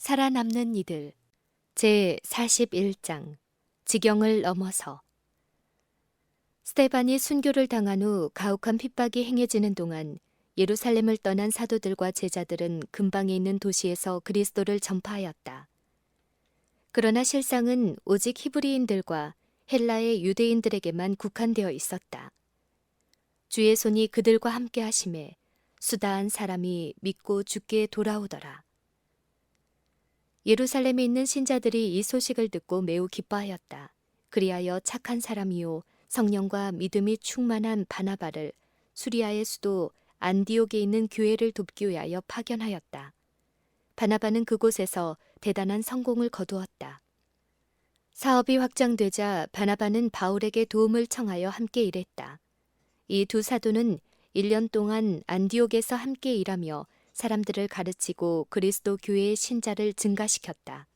살아남는 이들 제 41장 지경을 넘어서 스테반이 순교를 당한 후 가혹한 핍박이 행해지는 동안 예루살렘을 떠난 사도들과 제자들은 근방에 있는 도시에서 그리스도를 전파하였다. 그러나 실상은 오직 히브리인들과 헬라의 유대인들에게만 국한되어 있었다. 주의 손이 그들과 함께 하심에 수다한 사람이 믿고 주께 돌아오더라. 예루살렘에 있는 신자들이 이 소식을 듣고 매우 기뻐하였다. 그리하여 착한 사람이요 성령과 믿음이 충만한 바나바를 수리아의 수도 안디옥에 있는 교회를 돕기 위하여 파견하였다. 바나바는 그곳에서 대단한 성공을 거두었다. 사업이 확장되자 바나바는 바울에게 도움을 청하여 함께 일했다. 이 두 사도는 1년 동안 안디옥에서 함께 일하며 사람들을 가르치고 그리스도 교회의 신자를 증가시켰다.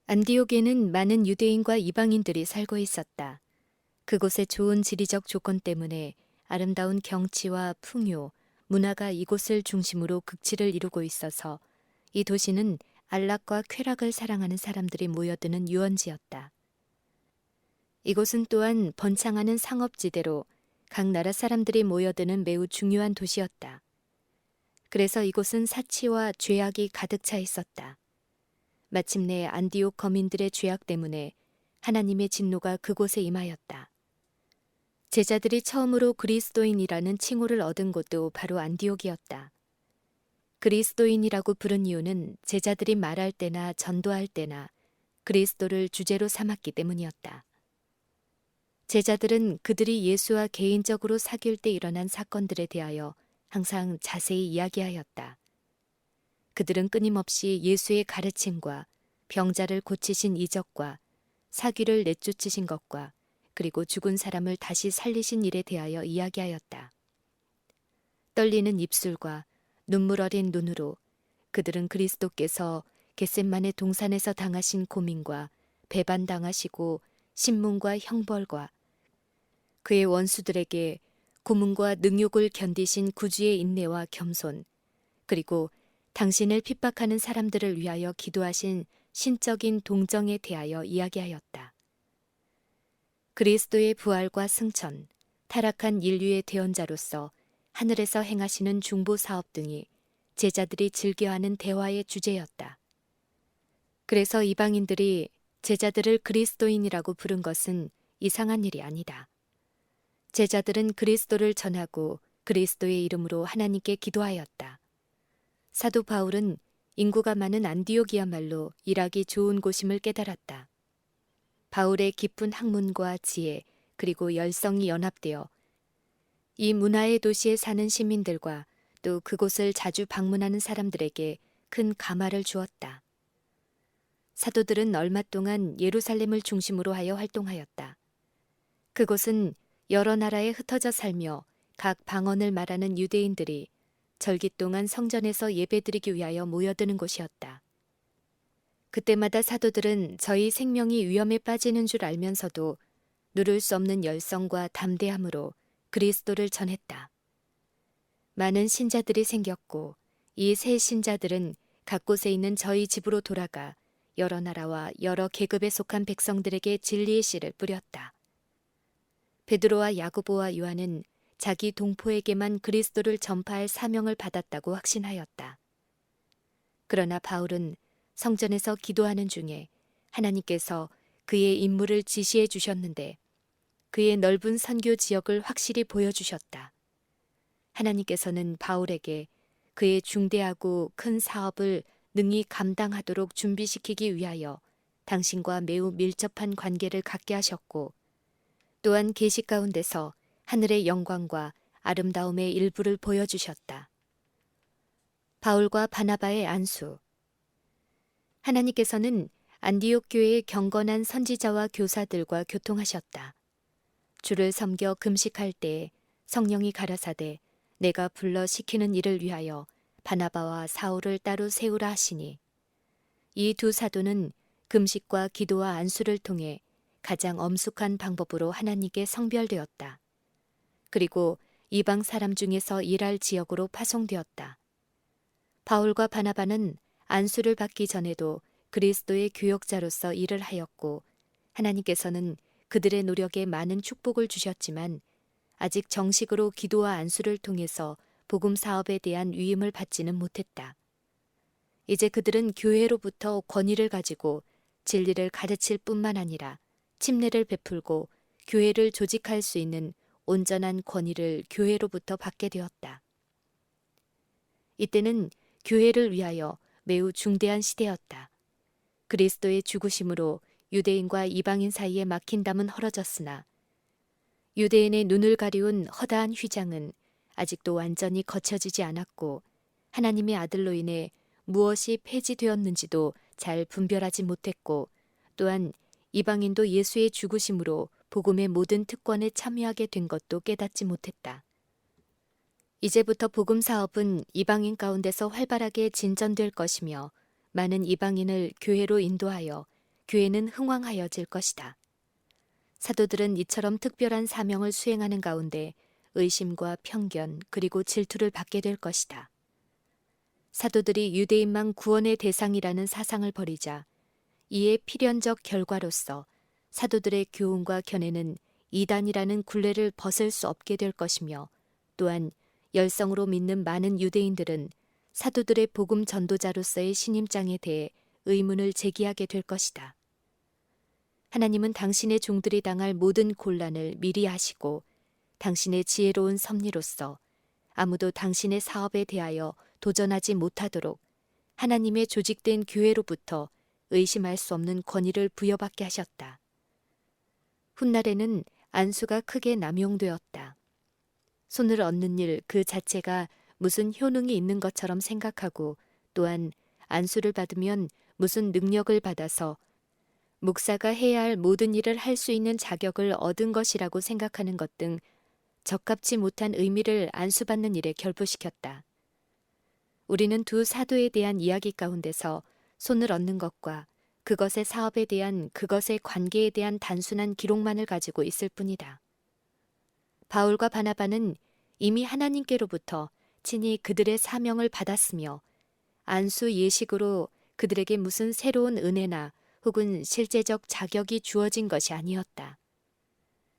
안디옥에는 많은 유대인과 이방인들이 살고 있었다. 그곳의 좋은 지리적 조건 때문에 아름다운 경치와 풍요, 문화가 이곳을 중심으로 극치를 이루고 있어서 이 도시는 안락과 쾌락을 사랑하는 사람들이 모여드는 유원지였다. 이곳은 또한 번창하는 상업지대로 각 나라 사람들이 모여드는 매우 중요한 도시였다. 그래서 이곳은 사치와 죄악이 가득 차 있었다. 마침내 안디옥 거민들의 죄악 때문에 하나님의 진노가 그곳에 임하였다. 제자들이 처음으로 그리스도인이라는 칭호를 얻은 곳도 바로 안디옥이었다. 그리스도인이라고 부른 이유는 제자들이 말할 때나 전도할 때나 그리스도를 주제로 삼았기 때문이었다. 제자들은 그들이 예수와 개인적으로 사귈 때 일어난 사건들에 대하여 항상 자세히 이야기하였다. 그들은 끊임없이 예수의 가르침과 병자를 고치신 이적과 사귀를 내쫓으신 것과 그리고 죽은 사람을 다시 살리신 일에 대하여 이야기하였다. 떨리는 입술과 눈물 어린 눈으로 그들은 그리스도께서 겟셋만의 동산에서 당하신 고민과 배반당하시고 신문과 형벌과 그의 원수들에게 고문과 능욕을 견디신 구주의 인내와 겸손, 그리고 당신을 핍박하는 사람들을 위하여 기도하신 신적인 동정에 대하여 이야기하였다. 그리스도의 부활과 승천, 타락한 인류의 대언자로서 하늘에서 행하시는 중보 사업 등이 제자들이 즐겨하는 대화의 주제였다. 그래서 이방인들이 제자들을 그리스도인이라고 부른 것은 이상한 일이 아니다. 제자들은 그리스도를 전하고 그리스도의 이름으로 하나님께 기도하였다. 사도 바울은 인구가 많은 안디옥이야말로 일하기 좋은 곳임을 깨달았다. 바울의 깊은 학문과 지혜 그리고 열성이 연합되어 이 문화의 도시에 사는 시민들과 또 그곳을 자주 방문하는 사람들에게 큰 감화를 주었다. 사도들은 얼마 동안 예루살렘을 중심으로 하여 활동하였다. 그곳은 여러 나라에 흩어져 살며 각 방언을 말하는 유대인들이 절기 동안 성전에서 예배드리기 위하여 모여드는 곳이었다. 그때마다 사도들은 저희 생명이 위험에 빠지는 줄 알면서도 누를 수 없는 열성과 담대함으로 그리스도를 전했다. 많은 신자들이 생겼고 이 새 신자들은 각 곳에 있는 저희 집으로 돌아가 여러 나라와 여러 계급에 속한 백성들에게 진리의 씨를 뿌렸다. 베드로와 야고보와 요한은 자기 동포에게만 그리스도를 전파할 사명을 받았다고 확신하였다. 그러나 바울은 성전에서 기도하는 중에 하나님께서 그의 임무를 지시해 주셨는데 그의 넓은 선교 지역을 확실히 보여주셨다. 하나님께서는 바울에게 그의 중대하고 큰 사업을 능히 감당하도록 준비시키기 위하여 당신과 매우 밀접한 관계를 갖게 하셨고 또한 계시 가운데서 하늘의 영광과 아름다움의 일부를 보여주셨다. 바울과 바나바의 안수. 하나님께서는 안디옥 교회의 경건한 선지자와 교사들과 교통하셨다. 주를 섬겨 금식할 때에 성령이 가라사대 내가 불러 시키는 일을 위하여 바나바와 사울을 따로 세우라 하시니 이 두 사도는 금식과 기도와 안수를 통해 가장 엄숙한 방법으로 하나님께 성별되었다. 그리고 이방 사람 중에서 일할 지역으로 파송되었다. 바울과 바나바는 안수를 받기 전에도 그리스도의 교역자로서 일을 하였고 하나님께서는 그들의 노력에 많은 축복을 주셨지만 아직 정식으로 기도와 안수를 통해서 복음 사업에 대한 위임을 받지는 못했다. 이제 그들은 교회로부터 권위를 가지고 진리를 가르칠 뿐만 아니라 침례를 베풀고 교회를 조직할 수 있는 온전한 권위를 교회로부터 받게 되었다. 이때는 교회를 위하여 매우 중대한 시대였다. 그리스도의 죽으심으로 유대인과 이방인 사이에 막힌 담은 헐어졌으나 유대인의 눈을 가리운 허다한 휘장은 아직도 완전히 거쳐지지 않았고 하나님의 아들로 인해 무엇이 폐지되었는지도 잘 분별하지 못했고 또한 이방인도 예수의 죽으심으로 복음의 모든 특권에 참여하게 된 것도 깨닫지 못했다. 이제부터 복음 사업은 이방인 가운데서 활발하게 진전될 것이며 많은 이방인을 교회로 인도하여 교회는 흥왕하여질 것이다. 사도들은 이처럼 특별한 사명을 수행하는 가운데 의심과 편견 그리고 질투를 받게 될 것이다. 사도들이 유대인만 구원의 대상이라는 사상을 버리자 이에 필연적 결과로서 사도들의 교훈과 견해는 이단이라는 굴레를 벗을 수 없게 될 것이며 또한 열성으로 믿는 많은 유대인들은 사도들의 복음 전도자로서의 신임장에 대해 의문을 제기하게 될 것이다. 하나님은 당신의 종들이 당할 모든 곤란을 미리 아시고 당신의 지혜로운 섭리로서 아무도 당신의 사업에 대하여 도전하지 못하도록 하나님의 조직된 교회로부터 의심할 수 없는 권위를 부여받게 하셨다. 훗날에는 안수가 크게 남용되었다. 손을 얻는 일 그 자체가 무슨 효능이 있는 것처럼 생각하고 또한 안수를 받으면 무슨 능력을 받아서 목사가 해야 할 모든 일을 할 수 있는 자격을 얻은 것이라고 생각하는 것 등 적합치 못한 의미를 안수받는 일에 결부시켰다. 우리는 두 사도에 대한 이야기 가운데서 손을 얻는 것과 그것의 사업에 대한 그것의 관계에 대한 단순한 기록만을 가지고 있을 뿐이다. 바울과 바나바는 이미 하나님께로부터 친히 그들의 사명을 받았으며 안수 예식으로 그들에게 무슨 새로운 은혜나 혹은 실제적 자격이 주어진 것이 아니었다.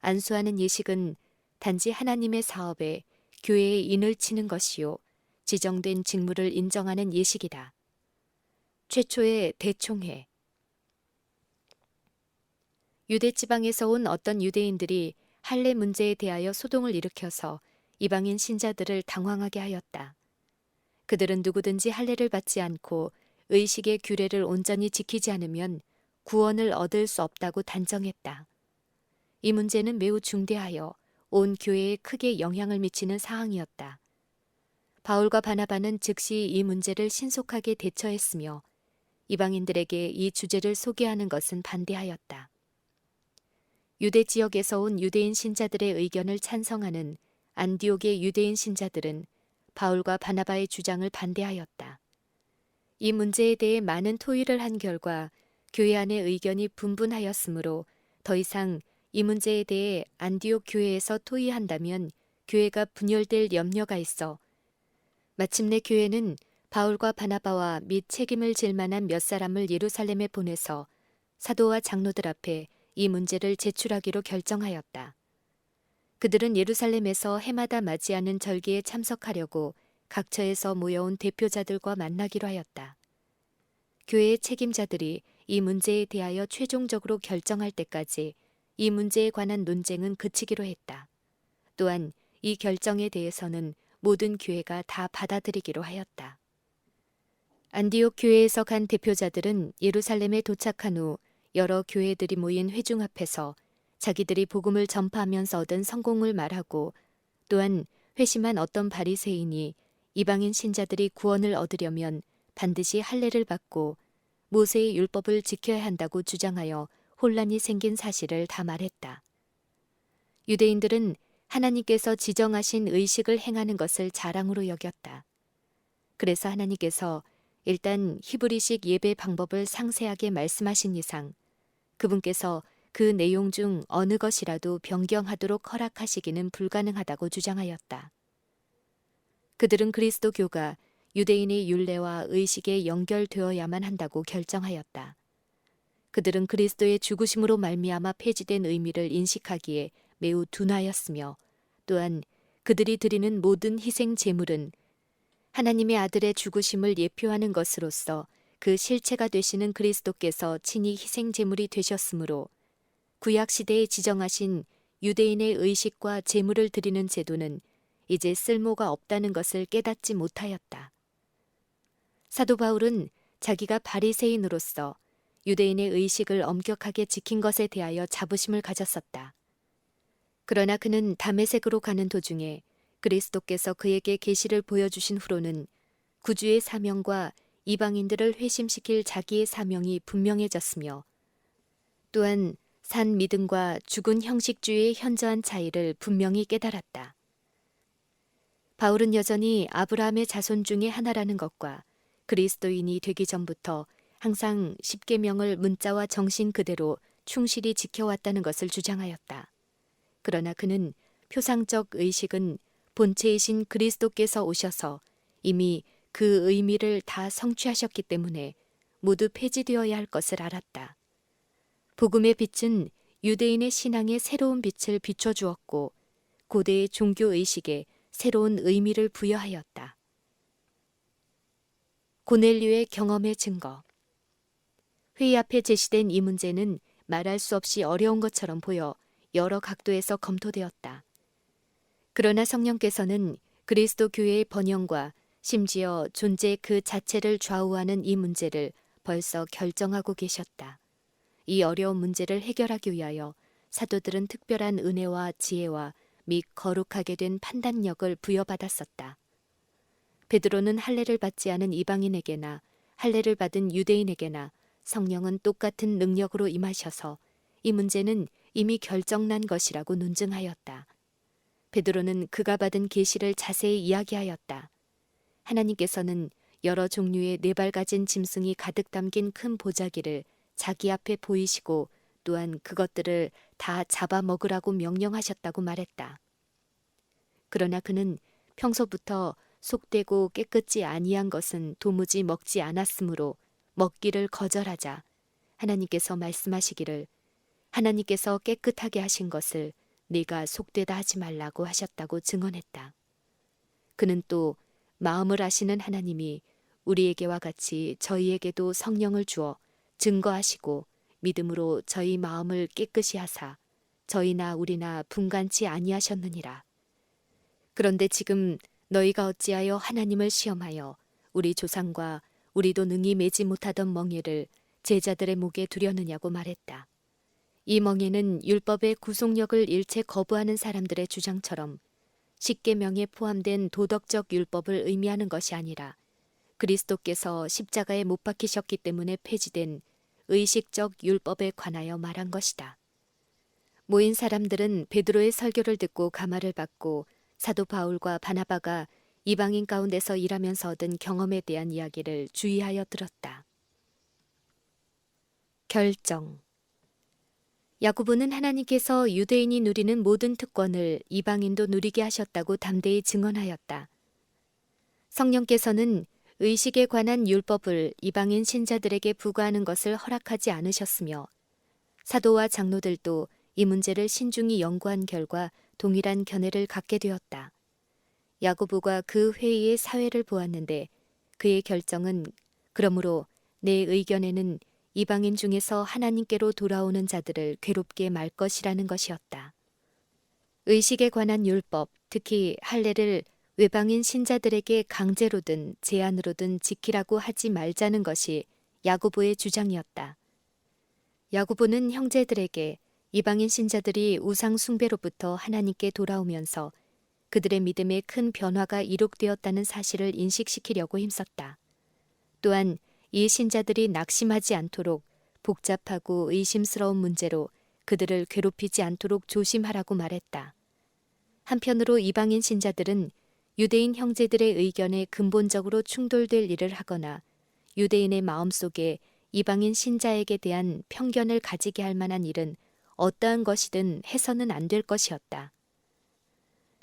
안수하는 예식은 단지 하나님의 사업에 교회의 인을 치는 것이요 지정된 직무를 인정하는 예식이다. 최초의 대총회. 유대 지방에서 온 어떤 유대인들이 할례 문제에 대하여 소동을 일으켜서 이방인 신자들을 당황하게 하였다. 그들은 누구든지 할례를 받지 않고 의식의 규례를 온전히 지키지 않으면 구원을 얻을 수 없다고 단정했다. 이 문제는 매우 중대하여 온 교회에 크게 영향을 미치는 사항이었다. 바울과 바나바는 즉시 이 문제를 신속하게 대처했으며 이방인들에게 이 주제를 소개하는 것은 반대하였다. 유대 지역에서 온 유대인 신자들의 의견을 찬성하는 안디옥의 유대인 신자들은 바울과 바나바의 주장을 반대하였다. 이 문제에 대해 많은 토의를 한 결과 교회 안의 의견이 분분하였으므로 더 이상 이 문제에 대해 안디옥 교회에서 토의한다면 교회가 분열될 염려가 있어 마침내 교회는 바울과 바나바와 및 책임을 질 만한 몇 사람을 예루살렘에 보내서 사도와 장로들 앞에 이 문제를 제출하기로 결정하였다. 그들은 예루살렘에서 해마다 맞이하는 절기에 참석하려고 각처에서 모여온 대표자들과 만나기로 하였다. 교회의 책임자들이 이 문제에 대하여 최종적으로 결정할 때까지 이 문제에 관한 논쟁은 그치기로 했다. 또한 이 결정에 대해서는 모든 교회가 다 받아들이기로 하였다. 안디옥 교회에서 간 대표자들은 예루살렘에 도착한 후 여러 교회들이 모인 회중 앞에서 자기들이 복음을 전파하면서 얻은 성공을 말하고 또한 회심한 어떤 바리새인이 이방인 신자들이 구원을 얻으려면 반드시 할례를 받고 모세의 율법을 지켜야 한다고 주장하여 혼란이 생긴 사실을 다 말했다. 유대인들은 하나님께서 지정하신 의식을 행하는 것을 자랑으로 여겼다. 그래서 하나님께서 일단 히브리식 예배 방법을 상세하게 말씀하신 이상 그분께서 그 내용 중 어느 것이라도 변경하도록 허락하시기는 불가능하다고 주장하였다. 그들은 그리스도교가 유대인의 율례와 의식에 연결되어야만 한다고 결정하였다. 그들은 그리스도의 죽으심으로 말미암아 폐지된 의미를 인식하기에 매우 둔하였으며 또한 그들이 드리는 모든 희생 제물은 하나님의 아들의 죽으심을 예표하는 것으로서 그 실체가 되시는 그리스도께서 친히 희생 제물이 되셨으므로 구약 시대에 지정하신 유대인의 의식과 제물을 드리는 제도는 이제 쓸모가 없다는 것을 깨닫지 못하였다. 사도 바울은 자기가 바리새인으로서 유대인의 의식을 엄격하게 지킨 것에 대하여 자부심을 가졌었다. 그러나 그는 다메섹으로 가는 도중에 그리스도께서 그에게 계시를 보여주신 후로는 구주의 사명과 이방인들을 회심시킬 자기의 사명이 분명해졌으며 또한 산 믿음과 죽은 형식주의의 현저한 차이를 분명히 깨달았다. 바울은 여전히 아브라함의 자손 중의 하나라는 것과 그리스도인이 되기 전부터 항상 십계명을 문자와 정신 그대로 충실히 지켜왔다는 것을 주장하였다. 그러나 그는 표상적 의식은 본체이신 그리스도께서 오셔서 이미 그 의미를 다 성취하셨기 때문에 모두 폐지되어야 할 것을 알았다. 복음의 빛은 유대인의 신앙에 새로운 빛을 비춰주었고 고대의 종교의식에 새로운 의미를 부여하였다. 고넬료의 경험의 증거. 회의 앞에 제시된 이 문제는 말할 수 없이 어려운 것처럼 보여 여러 각도에서 검토되었다. 그러나 성령께서는 그리스도 교회의 번영과 심지어 존재 그 자체를 좌우하는 이 문제를 벌써 결정하고 계셨다. 이 어려운 문제를 해결하기 위하여 사도들은 특별한 은혜와 지혜와 및 거룩하게 된 판단력을 부여받았었다. 베드로는 할례를 받지 않은 이방인에게나 할례를 받은 유대인에게나 성령은 똑같은 능력으로 임하셔서 이 문제는 이미 결정난 것이라고 논증하였다. 베드로는 그가 받은 계시를 자세히 이야기하였다. 하나님께서는 여러 종류의 네 발 가진 짐승이 가득 담긴 큰 보자기를 자기 앞에 보이시고 또한 그것들을 다 잡아먹으라고 명령하셨다고 말했다. 그러나 그는 평소부터 속되고 깨끗지 아니한 것은 도무지 먹지 않았으므로 먹기를 거절하자 하나님께서 말씀하시기를 하나님께서 깨끗하게 하신 것을 네가 속되다 하지 말라고 하셨다고 증언했다. 그는 또 마음을 아시는 하나님이 우리에게와 같이 저희에게도 성령을 주어 증거하시고 믿음으로 저희 마음을 깨끗이 하사 저희나 우리나 분간치 아니하셨느니라. 그런데 지금 너희가 어찌하여 하나님을 시험하여 우리 조상과 우리도 능히 매지 못하던 멍에를 제자들의 목에 두려느냐고 말했다. 이 멍에는 율법의 구속력을 일체 거부하는 사람들의 주장처럼 십계명에 포함된 도덕적 율법을 의미하는 것이 아니라 그리스도께서 십자가에 못 박히셨기 때문에 폐지된 의식적 율법에 관하여 말한 것이다. 모인 사람들은 베드로의 설교를 듣고 감화를 받고 사도 바울과 바나바가 이방인 가운데서 일하면서 얻은 경험에 대한 이야기를 주의하여 들었다. 결정. 야고보는 하나님께서 유대인이 누리는 모든 특권을 이방인도 누리게 하셨다고 담대히 증언하였다. 성령께서는 의식에 관한 율법을 이방인 신자들에게 부과하는 것을 허락하지 않으셨으며 사도와 장로들도 이 문제를 신중히 연구한 결과 동일한 견해를 갖게 되었다. 야고보가 그 회의의 사회를 보았는데 그의 결정은 그러므로 내 의견에는 이방인 중에서 하나님께로 돌아오는 자들을 괴롭게 말 것이라는 것이었다. 의식에 관한 율법, 특히 할례를 외방인 신자들에게 강제로든 제한으로든 지키라고 하지 말자는 것이 야고보의 주장이었다. 야고보는 형제들에게 이방인 신자들이 우상 숭배로부터 하나님께 돌아오면서 그들의 믿음에 큰 변화가 이룩되었다는 사실을 인식시키려고 힘썼다. 또한 이 신자들이 낙심하지 않도록 복잡하고 의심스러운 문제로 그들을 괴롭히지 않도록 조심하라고 말했다. 한편으로 이방인 신자들은 유대인 형제들의 의견에 근본적으로 충돌될 일을 하거나 유대인의 마음속에 이방인 신자에게 대한 편견을 가지게 할 만한 일은 어떠한 것이든 해서는 안 될 것이었다.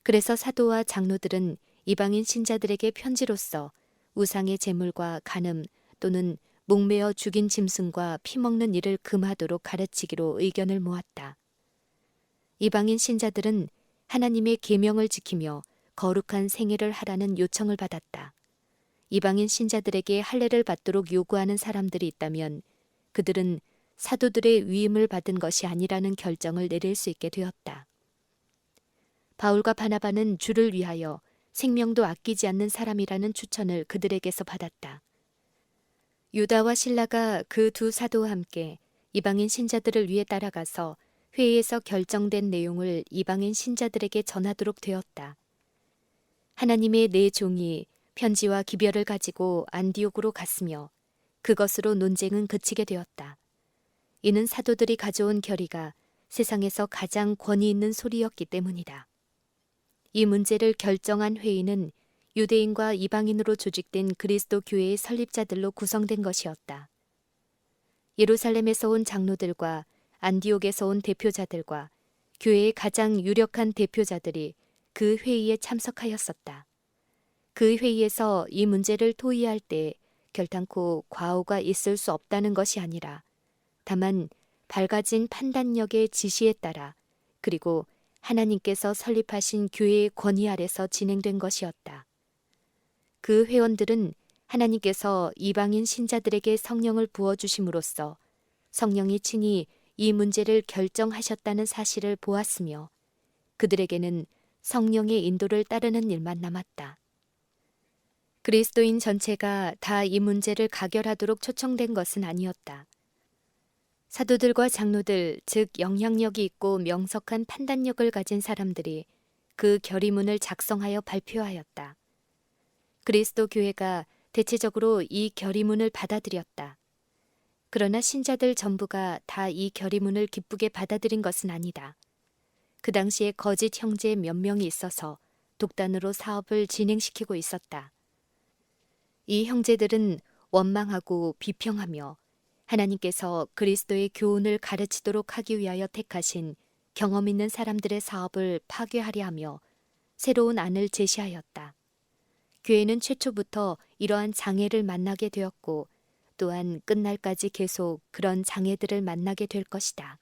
그래서 사도와 장로들은 이방인 신자들에게 편지로서 우상의 제물과 간음 또는 목매어 죽인 짐승과 피먹는 일을 금하도록 가르치기로 의견을 모았다. 이방인 신자들은 하나님의 계명을 지키며 거룩한 생애를 하라는 요청을 받았다. 이방인 신자들에게 할례를 받도록 요구하는 사람들이 있다면 그들은 사도들의 위임을 받은 것이 아니라는 결정을 내릴 수 있게 되었다. 바울과 바나바는 주를 위하여 생명도 아끼지 않는 사람이라는 추천을 그들에게서 받았다. 유다와 실라가 그 두 사도와 함께 이방인 신자들을 위해 따라가서 회의에서 결정된 내용을 이방인 신자들에게 전하도록 되었다. 하나님의 네 종이 편지와 기별을 가지고 안디옥으로 갔으며 그것으로 논쟁은 그치게 되었다. 이는 사도들이 가져온 결의가 세상에서 가장 권위 있는 소리였기 때문이다. 이 문제를 결정한 회의는 유대인과 이방인으로 조직된 그리스도 교회의 설립자들로 구성된 것이었다. 예루살렘에서 온 장로들과 안디옥에서 온 대표자들과 교회의 가장 유력한 대표자들이 그 회의에 참석하였었다. 그 회의에서 이 문제를 토의할 때 결단코 과오가 있을 수 없다는 것이 아니라 다만 밝아진 판단력의 지시에 따라 그리고 하나님께서 설립하신 교회의 권위 아래서 진행된 것이었다. 그 회원들은 하나님께서 이방인 신자들에게 성령을 부어주심으로써 성령이 친히 이 문제를 결정하셨다는 사실을 보았으며 그들에게는 성령의 인도를 따르는 일만 남았다. 그리스도인 전체가 다 이 문제를 가결하도록 초청된 것은 아니었다. 사도들과 장로들, 즉 영향력이 있고 명석한 판단력을 가진 사람들이 그 결의문을 작성하여 발표하였다. 그리스도 교회가 대체적으로 이 결의문을 받아들였다. 그러나 신자들 전부가 다 이 결의문을 기쁘게 받아들인 것은 아니다. 그 당시에 거짓 형제 몇 명이 있어서 독단으로 사업을 진행시키고 있었다. 이 형제들은 원망하고 비평하며 하나님께서 그리스도의 교훈을 가르치도록 하기 위하여 택하신 경험 있는 사람들의 사업을 파괴하려 하며 새로운 안을 제시하였다. 교회는 최초부터 이러한 장애를 만나게 되었고 또한 끝날까지 계속 그런 장애들을 만나게 될 것이다.